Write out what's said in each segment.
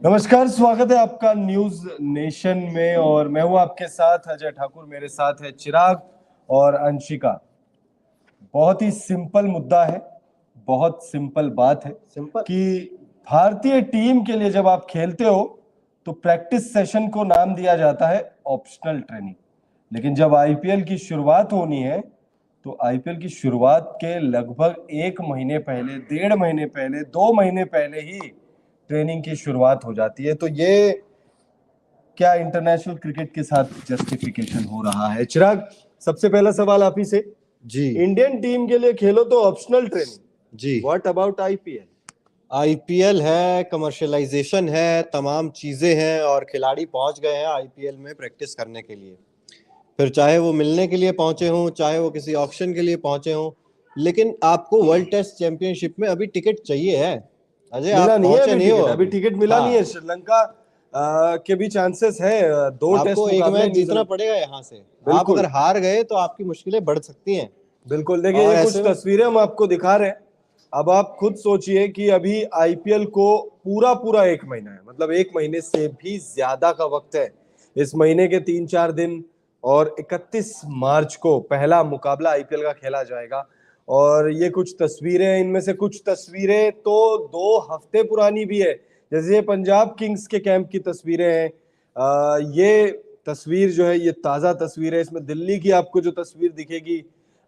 नमस्कार, स्वागत है आपका न्यूज नेशन में। और मैं हूं आपके साथ अजय ठाकुर, मेरे साथ है चिराग और अंशिका। बहुत ही सिंपल मुद्दा है, बहुत सिंपल बात है कि भारतीय टीम के लिए जब आप खेलते हो तो प्रैक्टिस सेशन को नाम दिया जाता है ऑप्शनल ट्रेनिंग, लेकिन जब आईपीएल की शुरुआत होनी है तो आईपीएल की शुरुआत के लगभग 1 महीने पहले, 1.5 महीने पहले, 2 महीने पहले ही ट्रेनिंग की शुरुआत हो जाती है। तो ये क्या इंटरनेशनल क्रिकेट के साथ जस्टिफिकेशन हो रहा है? चिराग, सबसे पहला सवाल आप ही से जी। इंडियन टीम के लिए खेलो तो optional training ji, what about IPL? IPL है, कमर्शियलाइजेशन है, तमाम चीजें हैं और खिलाड़ी पहुंच गए हैं आईपीएल में प्रैक्टिस करने के लिए। फिर चाहे वो मिलने के लिए पहुंचे हों, चाहे वो किसी ऑक्शन के लिए पहुंचे हों, लेकिन आपको वर्ल्ड टेस्ट चैंपियनशिप में अभी टिकट चाहिए है। अजय, मिला आप नहीं है पहुंचे अभी नहीं हो टिकट, अभी टिकट मिला नहीं है। हाँ, श्रीलंका के भी चांसेस है, 2 टेस्ट आपको एक मुकाबले मैच जीतना पड़ेगा यहाँ से। आप बिल्कुल अगर हार गए तो आपकी मुश्किलें बढ़ सकती हैं। बिल्कुल। देखिए, और ये कुछ ऐसे में तस्वीरें हम आपको दिखा रहे हैं। अब आप खुद सोचिए कि अभी आईपीएल को पूरा पूरा 1 महीना है, मतलब 1 महीने से भी ज्यादा का वक्त है। इस महीने के 3-4 दिन और 31 मार्च को पहला मुकाबला आईपीएल का खेला जाएगा। और ये कुछ तस्वीरें हैं, इनमें से कुछ तस्वीरें तो 2 हफ्ते पुरानी भी है। जैसे ये पंजाब किंग्स के कैंप की तस्वीरें हैं। ये तस्वीर जो है ये ताजा तस्वीर है। इसमें दिल्ली की आपको जो तस्वीर दिखेगी,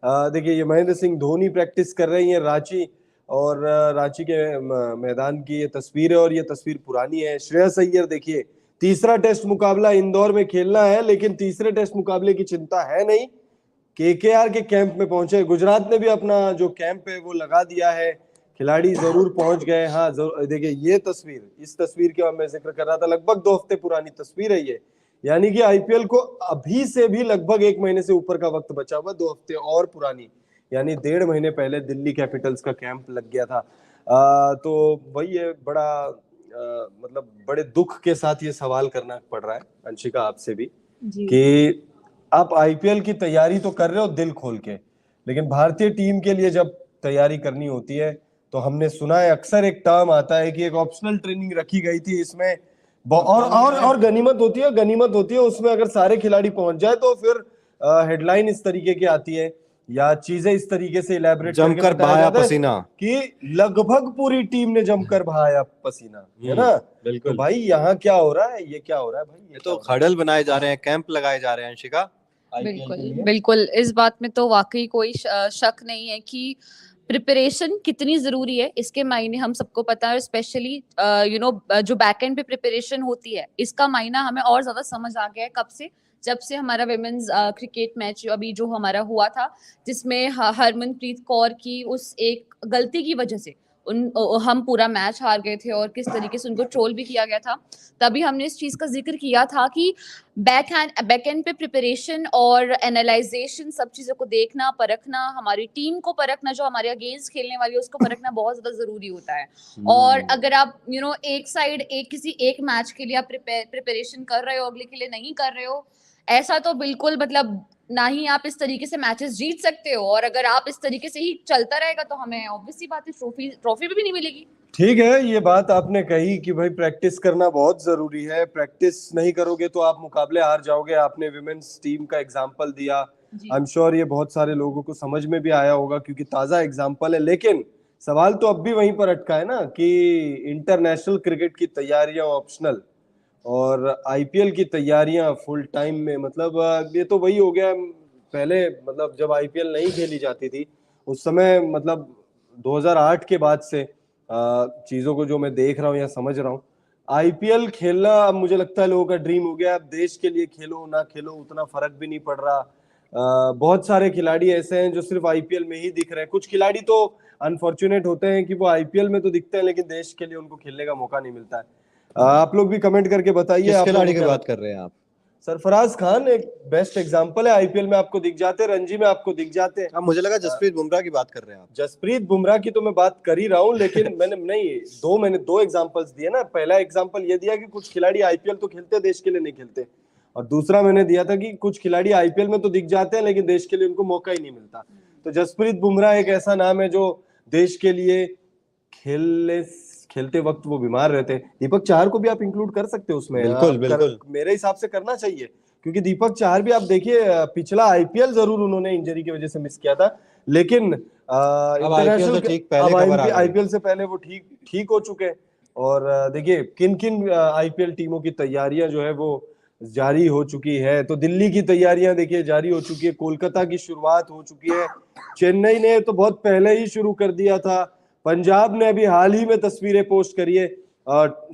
देखिए ये महेंद्र सिंह धोनी प्रैक्टिस कर रही है रांची, और रांची के मैदान की ये तस्वीर है, और ये तस्वीर पुरानी है। श्रेयस अय्यर देखिए, तीसरा टेस्ट मुकाबला इंदौर में खेलना है, लेकिन तीसरे टेस्ट मुकाबले की चिंता है नहीं। केकेआर के कैंप में पहुंचे, गुजरात ने भी अपना जो कैंप है वो लगा दिया है, खिलाड़ी जरूर पहुंच गए। हाँ जरूर, देखिए ये तस्वीर, इस तस्वीर के मैं जिक्र कर रहा था, लगभग 2 हफ्ते पुरानी तस्वीर है ये। यानी कि आईपीएल को अभी से भी लगभग 1 महीने से ऊपर का वक्त बचा हुआ, 2 हफ्ते और पुरानी, यानी 1.5 महीने पहले दिल्ली कैपिटल्स का कैंप लग गया था। तो वही है, बड़ा मतलब बड़े दुख के साथ ये सवाल करना पड़ रहा है अंशिका आपसे भी कि आप आईपीएल की तैयारी तो कर रहे हो दिल खोल के, लेकिन भारतीय टीम के लिए जब तैयारी करनी होती है तो हमने सुना है, अक्सर एक टर्म आता है कि एक ऑप्शनल ट्रेनिंग रखी गई थी इसमें, और गनीमत होती है उसमें। अगर सारे खिलाड़ी पहुंच जाए तो फिर हेडलाइन इस तरीके की आती है या चीजें इस तरीके से इलेबोरेट करके जमकर बताया बहाया जाता है पसीना कि लगभग पूरी टीम ने जमकर बहाया पसीना, है ना? तो बिल्कुल। भाई यहाँ क्या हो रहा है, ये क्या हो रहा है भाई? ये तो हडल बनाए जा रहे हैं, कैंप लगाए जा रहे हैं अंशिका। बिल्कुल बिल्कुल, इस बात में तो वाकई कोई शक नहीं है कि प्रिपरेशन कितनी जरूरी है। इसके मायने हम सबको पता है, स्पेशली जो बैक एंड पे प्रिपरेशन होती है, इसका मायना हमें और ज्यादा समझ आ गया है। कब से? जब से हमारा विमेन्स क्रिकेट मैच अभी जो हमारा हुआ था, जिसमें हरमनप्रीत कौर की उस एक गलती की वजह से हम पूरा मैच हार गए थे और किस तरीके से उनको ट्रोल भी किया गया था। तभी हमने इस चीज का जिक्र किया था कि बैक एंड पे प्रिपरेशन और एनालाइजेशन, सब चीजों को देखना, परखना, हमारी टीम को परखना, जो हमारे अगेंस्ट खेलने वाली है उसको परखना बहुत ज्यादा जरूरी होता है। और अगर आप एक साइड किसी एक मैच के लिए आप प्रिपरेशन कर रहे हो, अगले के लिए नहीं कर रहे हो, ऐसा तो बिल्कुल मतलब ना ही आप इस तरीके से मैचेस जीत सकते हो। और अगर आप इस तरीके से ही चलता रहेगा तो हमें ऑब्वियसली बात है ट्रॉफी भी नहीं मिलेगी। ठीक है, ये बात आपने कही कि भाई प्रैक्टिस करना बहुत जरूरी है। प्रैक्टिस नहीं करोगे तो आप मुकाबले हार जाओगे। आपने विमेन्स टीम का एग्जांपल दिया, आई एम श्योर ये बहुत सारे लोगों को समझ में भी आया होगा क्योंकि ताजा एग्जांपल है। लेकिन सवाल तो अब भी वहीं पर अटका है ना कि इंटरनेशनल क्रिकेट की तैयारियां ऑप्शनल और आईपीएल की तैयारियां फुल टाइम में। मतलब ये तो वही हो गया। पहले मतलब जब आईपीएल नहीं खेली जाती थी उस समय, मतलब 2008 के बाद से चीजों को जो मैं देख रहा हूँ या समझ रहा हूँ, आईपीएल खेलना अब मुझे लगता है लोगों का ड्रीम हो गया। अब देश के लिए खेलो ना खेलो उतना फर्क भी नहीं पड़ रहा। बहुत सारे खिलाड़ी ऐसे हैं जो सिर्फ आईपीएल में ही दिख रहे हैं। कुछ खिलाड़ी तो अनफॉर्चुनेट होते हैं कि वो आईपीएल में तो दिखते हैं लेकिन देश के लिए उनको खेलने का मौका नहीं मिलता है। आप लोग भी कमेंट करके बताइए किस आप खिलाड़ी लोगों की को बात कर रहे हैं आप? सरफराज खान एक बेस्ट एग्जांपल है। आईपीएल में आपको दिख जाते, रणजी में आपको दिख जाते हैं। मुझे लगा जसप्रीत बुमराह की बात कर रहे हैं आप। जसप्रीत बुमराह की तो मैं बात कर ही रहा हूँ, लेकिन मैंने दो एग्जांपल्स दिए ना। पहला एग्जांपल ये दिया कि कुछ खिलाड़ी आईपीएल तो खेलते, देश के लिए नहीं खेलते, और दूसरा मैंने दिया था कि कुछ खिलाड़ी आईपीएल में तो दिख जाते हैं लेकिन देश के लिए उनको मौका ही नहीं मिलता। तो जसप्रीत बुमराह एक ऐसा नाम है जो देश के लिए खेलते वक्त वो बीमार रहते। दीपक चाहर को भी आप इंक्लूड कर सकते हो उसमें, बिल्कुल बिल्कुल। मेरे हिसाब से करना चाहिए, क्योंकि दीपक चाहर भी आप देखिए पिछला आईपीएल जरूर उन्होंने इंजरी की वजह से मिस किया था, लेकिन अब आईपीएल से ठीक पहले अब खबर आ गई। आईपीएल से पहले वो ठीक हो चुके हैं। और देखिए किन किन आईपीएल टीमों की तैयारियां जो है वो जारी हो चुकी है। तो दिल्ली की तैयारियां देखिए जारी हो चुकी है, कोलकाता की शुरुआत हो चुकी है, चेन्नई ने तो बहुत पहले ही शुरू कर दिया था, पंजाब ने अभी हाल ही में तस्वीरें पोस्ट करी है।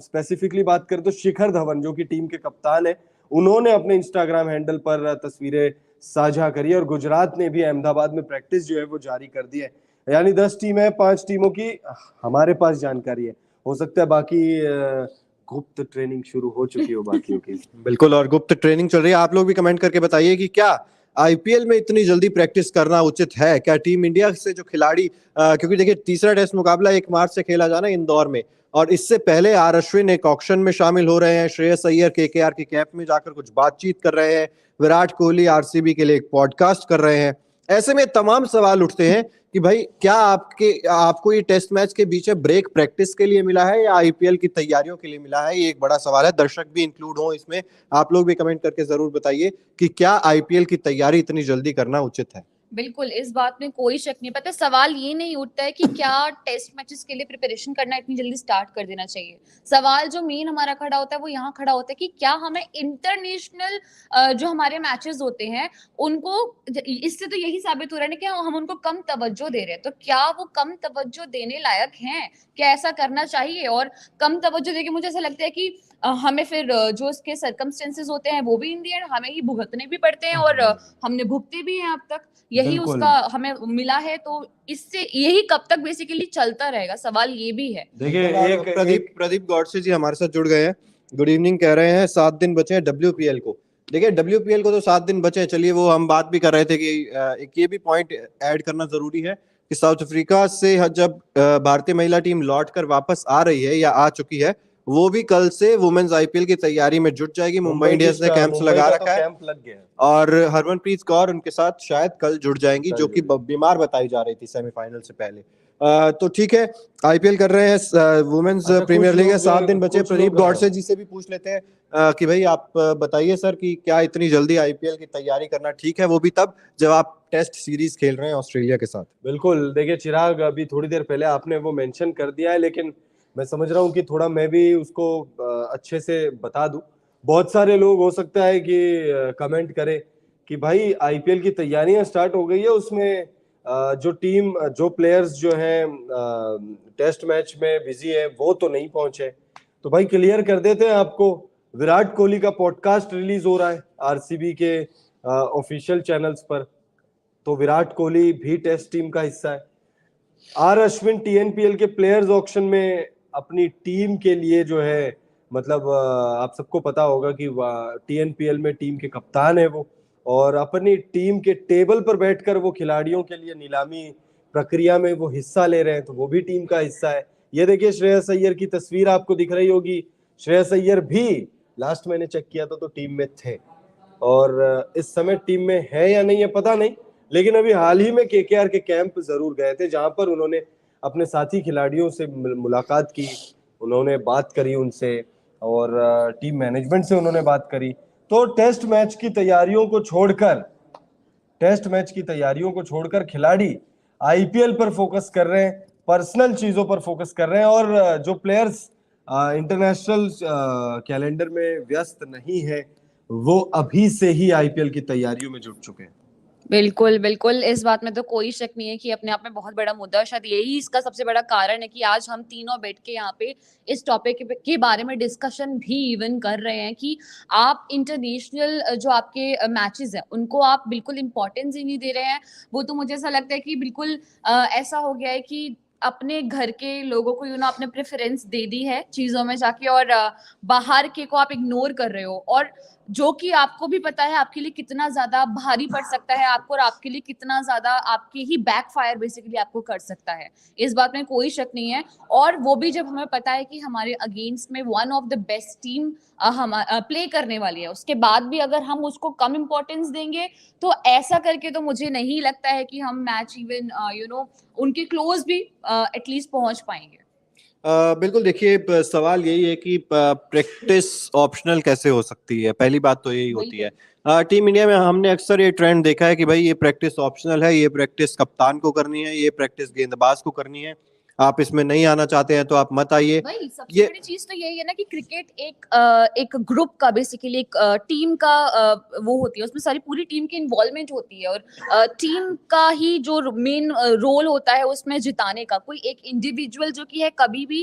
स्पेसिफिकली बात करें तो शिखर धवन जो कि टीम के कप्तान है, उन्होंने अपने इंस्टाग्राम हैंडल पर तस्वीरें साझा करी है। और गुजरात ने भी अहमदाबाद में प्रैक्टिस जो है वो जारी कर दी है। यानी 10 टीमें हैं, 5 टीमों की हमारे पास जानकारी है, हो सकता है बाकी गुप्त ट्रेनिंग शुरू हो चुकी हो बाकियों की। बिल्कुल, और गुप्त ट्रेनिंग चल रही है। आप लोग भी कमेंट करके बताइए कि क्या आईपीएल में इतनी जल्दी प्रैक्टिस करना उचित है? क्या टीम इंडिया से जो खिलाड़ी क्योंकि देखिए तीसरा टेस्ट मुकाबला 1 मार्च से खेला जाना इंदौर में, और इससे पहले आर अश्विन एक ऑक्शन में शामिल हो रहे हैं, श्रेयस अय्यर केकेआर के कैंप में जाकर कुछ बातचीत कर रहे हैं, विराट कोहली आरसीबी के लिए एक पॉडकास्ट कर रहे हैं। ऐसे में तमाम सवाल उठते हैं कि भाई क्या आपको ये टेस्ट मैच के बीच में ब्रेक प्रैक्टिस के लिए मिला है या आईपीएल की तैयारियों के लिए मिला है? ये एक बड़ा सवाल है। दर्शक भी इंक्लूड हो इसमें, आप लोग भी कमेंट करके जरूर बताइए कि क्या आईपीएल की तैयारी इतनी जल्दी करना उचित है। बिल्कुल, इस बात में कोई शक नहीं। पता है, सवाल ये नहीं उठता है कि क्या टेस्ट मैचेस के लिए प्रिपरेशन करना इतनी जल्दी स्टार्ट कर देना चाहिए। सवाल जो मेन हमारा खड़ा होता है वो यहाँ खड़ा होता है कि क्या हमें इंटरनेशनल जो हमारे मैचेस होते हैं उनको, इससे तो यही साबित हो रहा है ना कि हम उनको कम तवज्जो दे रहे हैं। तो क्या वो कम तवज्जो देने लायक हैं? क्या ऐसा करना चाहिए? और कम तवज्जो देके मुझे ऐसा लगता है कि हमें फिर जो उसके सर्कमस्टेंसेस होते हैं वो भी इन दी एंड हमें ही भुगतने भी पड़ते हैं, और हमने भुगते भी हैं अब तक। यही बिल्कुल। उसका हमें मिला है, तो इससे यही कब तक बेसिकली चलता रहेगा, सवाल ये भी है। देखिए एक प्रदीप गौडसे जी हमारे साथ जुड़ गए हैं। गुड इवनिंग कह रहे हैं 7 दिन बचे हैं डब्ल्यूपीएल को। देखिए डब्ल्यूपीएल को तो 7 दिन बचे हैं, चलिए वो हम बात भी कर रहे थे कि एक ये भी पॉइंट ऐड करना जरूरी है कि साउथ अफ्रीका से जब भारतीय महिला टीम लौट कर वापस आ रही है या आ चुकी है, वो भी कल से वुमेन्स आईपीएल की तैयारी में जुट जाएगी। मुंबई इंडियंस ने कैंप्स लगा रखा है, कैंप लग गया है। और हरमनप्रीत कौर उनके साथ शायद कल जुड़ जाएंगी, जो कि बीमार बताई जा रही थी सेमीफाइनल से पहले। तो ठीक है, आईपीएल कर रहे हैं, वुमेन्स प्रीमियर लीग है, 7 दिन बचे। प्रदीप गौडसे जी से भी पूछ लेते हैं कि भाई आप बताइए सर कि क्या इतनी जल्दी आईपीएल की तैयारी करना ठीक है, वो भी तब जब आप टेस्ट सीरीज खेल रहे हैं ऑस्ट्रेलिया के साथ। बिल्कुल, देखिए चिराग अभी थोड़ी देर पहले आपने वो मेंशन कर दिया है, लेकिन मैं समझ रहा हूँ कि थोड़ा मैं भी उसको अच्छे से बता दूं। बहुत सारे लोग हो सकता है कि कमेंट करें कि भाई आईपीएल की तैयारियां स्टार्ट हो गई है, उसमें जो प्लेयर्स जो हैं टेस्ट मैच में बिजी है वो तो नहीं पहुंचे। तो भाई क्लियर कर देते हैं आपको, विराट कोहली का पॉडकास्ट रिलीज हो रहा है आरसीबी के ऑफिशियल चैनल्स पर, तो विराट कोहली भी टेस्ट टीम का हिस्सा है। आर अश्विन टीएनपीएल के प्लेयर्स ऑक्शन में अपनी टीम के लिए जो है, मतलब आप सबको पता होगा कि टीएनपीएल में टीम के कप्तान है वो, और अपनी टीम के टेबल पर बैठकर वो खिलाड़ियों के लिए नीलामी प्रक्रिया में वो हिस्सा ले रहे हैं, तो वो भी टीम का हिस्सा है। ये देखिए श्रेयस अय्यर की तस्वीर आपको दिख रही होगी, श्रेयस अय्यर भी लास्ट मैंने चेक किया था तो टीम में थे, और इस समय टीम में है या नहीं है पता नहीं, लेकिन अभी हाल ही में केकेआर के कैंप जरूर गए थे, जहां पर उन्होंने अपने साथी खिलाड़ियों से मुलाकात की, उन्होंने बात करी उनसे, और टीम मैनेजमेंट से उन्होंने बात करी। तो टेस्ट मैच की तैयारियों को छोड़कर खिलाड़ी आईपीएल पर फोकस कर रहे हैं, पर्सनल चीजों पर फोकस कर रहे हैं, और जो प्लेयर्स इंटरनेशनल कैलेंडर में व्यस्त नहीं है वो अभी से ही आईपीएल की तैयारियों में जुट चुके हैं। बिल्कुल, बिल्कुल, इस बात में तो कोई शक नहीं है कि अपने आप में बहुत बड़ा मुद्दा, शायद यही इसका सबसे बड़ा कारण है कि आज हम तीनों बैठ के यहाँ पे इस टॉपिक के बारे में डिस्कशन भी इवन कर रहे हैं कि आप इंटरनेशनल जो आपके मैचेस हैं उनको आप बिल्कुल इम्पोर्टेंस ही नहीं दे रहे हैं। वो तो मुझे ऐसा लगता है कि बिल्कुल ऐसा हो गया है कि अपने घर के लोगों को आपने प्रेफरेंस दे दी है चीजों में जाके, और बाहर के को आप इग्नोर कर रहे हो, और जो कि आपको भी पता है आपके लिए कितना ज्यादा भारी पड़ सकता है आपको, और आपके लिए कितना ज्यादा आपके ही बैकफायर बेसिकली आपको कर सकता है। इस बात में कोई शक नहीं है। और वो भी जब हमें पता है कि हमारे अगेंस्ट में one of the best team हम प्ले करने वाली है, उसके बाद भी अगर हम उसको कम इम्पोर्टेंस देंगे तो ऐसा करके तो मुझे नहीं लगता है कि हम मैच इवन उनके क्लोज भी एटलीस्ट पहुंच पाएंगे। बिल्कुल, देखिए सवाल यही है कि प्रैक्टिस ऑप्शनल कैसे हो सकती है। पहली बात तो यही होती है। टीम इंडिया में हमने अक्सर ये ट्रेंड देखा है कि भाई ये प्रैक्टिस ऑप्शनल है, ये प्रैक्टिस कप्तान को करनी है, ये प्रैक्टिस गेंदबाज को करनी है। आप इसमें नहीं आना चाहते हैं तो आप मत आइए। वही सबसे ये बड़ी चीज तो यही है ना कि क्रिकेट एक ग्रुप का बेसिकली एक टीम का वो होती है, उसमें सारी पूरी टीम की इन्वॉल्वमेंट होती है और टीम का ही जो मेन रोल होता है उसमें जिताने का। कोई एक इंडिविजुअल जो कि है कभी भी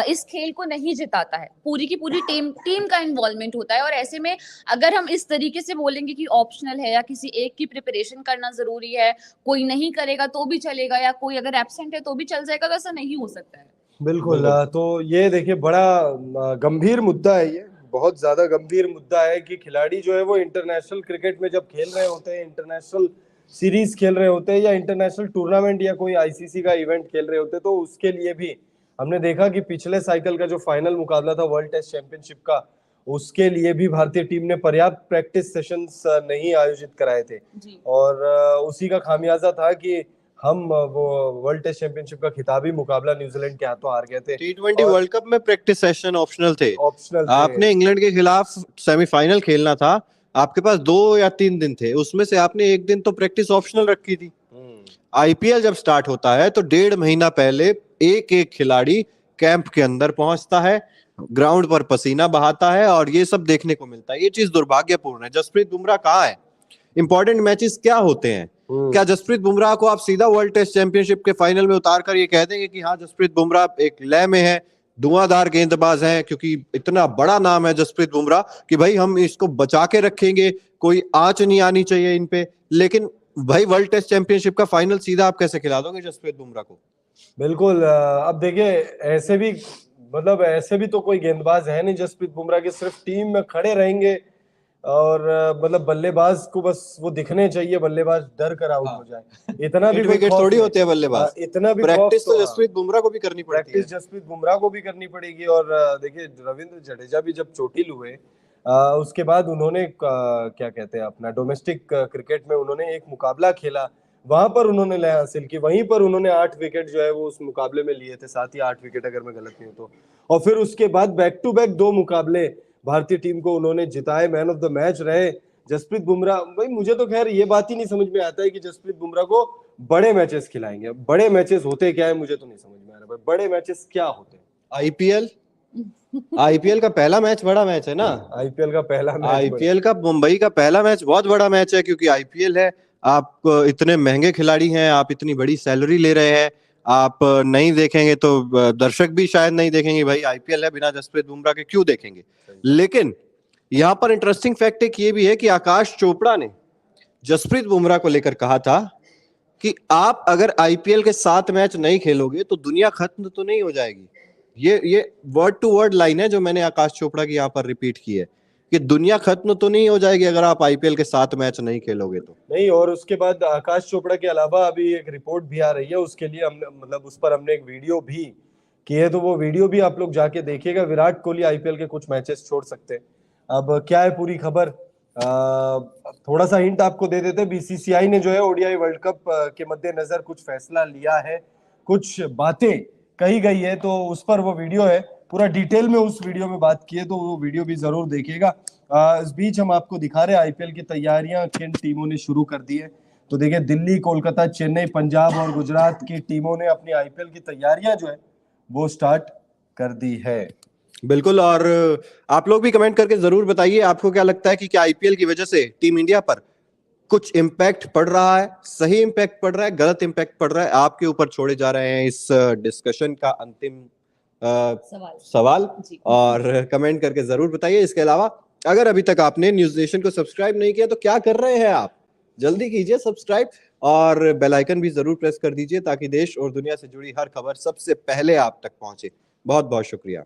इस खेल को नहीं जिताता है, पूरी की पूरी टीम का इन्वॉल्वमेंट होता है। और ऐसे में अगर हम इस तरीके से बोलेंगे कि ऑप्शनल है या किसी एक की प्रिपरेशन करना जरूरी है, कोई नहीं करेगा तो भी चलेगा या कोई अगर एब्सेंट है तो भी चल जाएगा, तो ऐसा नहीं हो सकता है। बिल्कुल। तो ये देखिए बड़ा गंभीर मुद्दा है, ये बहुत ज्यादा गंभीर मुद्दा है कि खिलाड़ी जो है वो इंटरनेशनल क्रिकेट में जब खेल रहे होते हैं, इंटरनेशनल सीरीज खेल रहे होते हैं या इंटरनेशनल टूर्नामेंट या कोई आईसीसी का इवेंट खेल रहे होते हैं, तो उसके लिए भी हमने देखा कि पिछले साइकिल का जो फाइनल मुकाबला था वर्ल्ड टेस्ट चैंपियनशिप का, उसके लिए भी भारतीय टीम ने पर्याप्त प्रैक्टिस सेशंस नहीं आयोजित कराए थे। और उसी का खामियाजा था कि हम वो वर्ल्ड टेस्ट चैंपियनशिप का खिताबी मुकाबला न्यूजीलैंड के हाथों हार गए थे। T20 वर्ल्ड कप में प्रैक्टिस सेशन ऑप्शनल थे। ऑप्शनल आपने इंग्लैंड के खिलाफ सेमीफाइनल खेलना था, आपके पास 2 या 3 दिन थे, उसमें से आपने 1 दिन तो प्रैक्टिस ऑप्शनल रखी थी। आईपीएल जब स्टार्ट होता है तो 1.5 महीना पहले एक एक खिलाड़ी कैंप के अंदर पहुंचता है, ग्राउंड पर पसीना बहाता है और ये सब देखने को मिलता है। ये चीज दुर्भाग्यपूर्ण है। जसप्रीत बुमराह कहाँ है? इंपॉर्टेंट मैचेस क्या होते हैं? क्या जसप्रीत बुमराह को आप सीधा वर्ल्ड टेस्ट चैंपियनशिप के फाइनल में उतार कर ये कह देंगे कि हाँ जसप्रीत बुमराह एक लय में है, धुआंधार गेंदबाज है, क्योंकि इतना बड़ा नाम है जसप्रीत बुमराह कि भाई हम इसको बचा के रखेंगे, कोई आंच नहीं आनी चाहिए इन पे। लेकिन भाई वर्ल्ड टेस्ट चैंपियनशिप का फाइनल सीधा आप कैसे खिला दोगे जसप्रीत बुमराह को? बिल्कुल। अब देखिए ऐसे भी मतलब ऐसे भी तो कोई गेंदबाज है नहीं जसप्रीत बुमराह के, सिर्फ टीम में खड़े रहेंगे और मतलब बल्लेबाज को बस वो दिखने चाहिए, बल्लेबाज डर कर आउट हो जाए, इतना भी कोई विकेट खौफ थोड़ी नहीं। होते हैं बल्लेबाज। इतना भी प्रैक्टिस खौफ तो जसप्रीत बुमराह को भी करनी पड़ती है। प्रैक्टिस जसप्रीत बुमराह को भी करनी पड़ेगी। और देखिए रविंद्र जडेजा भी जब चोटिल हुए उसके बाद उन्होंने क्या कहते हैं अपना डोमेस्टिक क्रिकेट में उन्होंने एक मुकाबला खेला, वहां पर उन्होंने लय हासिल की, वहीं पर उन्होंने 8 विकेट जो है वो उस मुकाबले में लिए थे, 7 या 8 विकेट अगर मैं गलत नहीं हूं तो। और फिर उसके बाद बैक टू बैक 2 मुकाबले भारतीय टीम को उन्होंने जिताए, मैन ऑफ द मैच रहे जसप्रीत बुमराह। भाई मुझे तो खैर ये बात ही नहीं समझ में आता है कि जसप्रीत बुमराह को बड़े मैचेस खिलाएंगे। बड़े मैचेस होते क्या है मुझे तो नहीं समझ में आ रहा भाई, बड़े मैचेस क्या होते हैं? आईपीएल का पहला मैच बड़ा मैच है ना। आईपीएल का पहला मैच, आईपीएल का मुंबई का पहला मैच बहुत बड़ा मैच है, क्योंकि आईपीएल है। आप इतने महंगे खिलाड़ी हैं, आप इतनी बड़ी सैलरी ले रहे हैं, आप नहीं देखेंगे तो दर्शक भी शायद नहीं देखेंगे। भाई आईपीएल है, बिना जसप्रीत बुमराह के क्यों देखेंगे? लेकिन यहाँ पर इंटरेस्टिंग फैक्ट एक ये भी है कि आकाश चोपड़ा ने जसप्रीत बुमराह को लेकर कहा था कि आप अगर आईपीएल के 7 मैच नहीं खेलोगे तो दुनिया खत्म तो नहीं हो जाएगी। ये वर्ड टू वर्ड लाइन है जो मैंने आकाश चोपड़ा की यहाँ पर रिपीट की है कि दुनिया खत्म तो नहीं हो जाएगी अगर आप आईपीएल के 7 मैच नहीं खेलोगे तो। नहीं, और उसके बाद आकाश चोपड़ा के अलावा अभी एक रिपोर्ट भी आ रही है, उसके लिए हमने मतलब उस पर हमने एक वीडियो भी की है, तो वो वीडियो भी आप लोग जाके देखिएगा। विराट कोहली आईपीएल के कुछ मैचेस छोड़ सकते हैं। अब क्या है पूरी खबर, थोड़ा सा हिंट आपको दे देते। बीसीसीआई ने जो है ओडीआई वर्ल्ड कप के मद्देनजर कुछ फैसला लिया है, कुछ बातें कही गई है, तो उस पर वो वीडियो है, पूरा डिटेल में उस वीडियो में बात की है, तो वो वीडियो भी जरूर देखिएगा। इस बीच हम आपको दिखा रहे हैं आईपीएल की तैयारियां किन टीमों ने शुरू कर दी है। तो देखिए दिल्ली, कोलकाता, चेन्नई, पंजाब और गुजरात की टीमों ने अपनी आईपीएल की तैयारियां जो है वो स्टार्ट कर दी है। बिल्कुल। और आप लोग भी कमेंट करके जरूर बताइए आपको क्या लगता है कि क्या आईपीएल की वजह से टीम इंडिया पर कुछ इम्पैक्ट पड़ रहा है, सही इम्पैक्ट पड़ रहा है, गलत इम्पैक्ट पड़ रहा है? आपके ऊपर छोड़े जा रहे हैं इस डिस्कशन का अंतिम सवाल और कमेंट करके जरूर बताइए। इसके अलावा अगर अभी तक आपने न्यूज नेशन को सब्सक्राइब नहीं किया तो क्या कर रहे हैं आप? जल्दी कीजिए सब्सक्राइब और बेल आइकन भी जरूर प्रेस कर दीजिए ताकि देश और दुनिया से जुड़ी हर खबर सबसे पहले आप तक पहुंचे। बहुत बहुत शुक्रिया।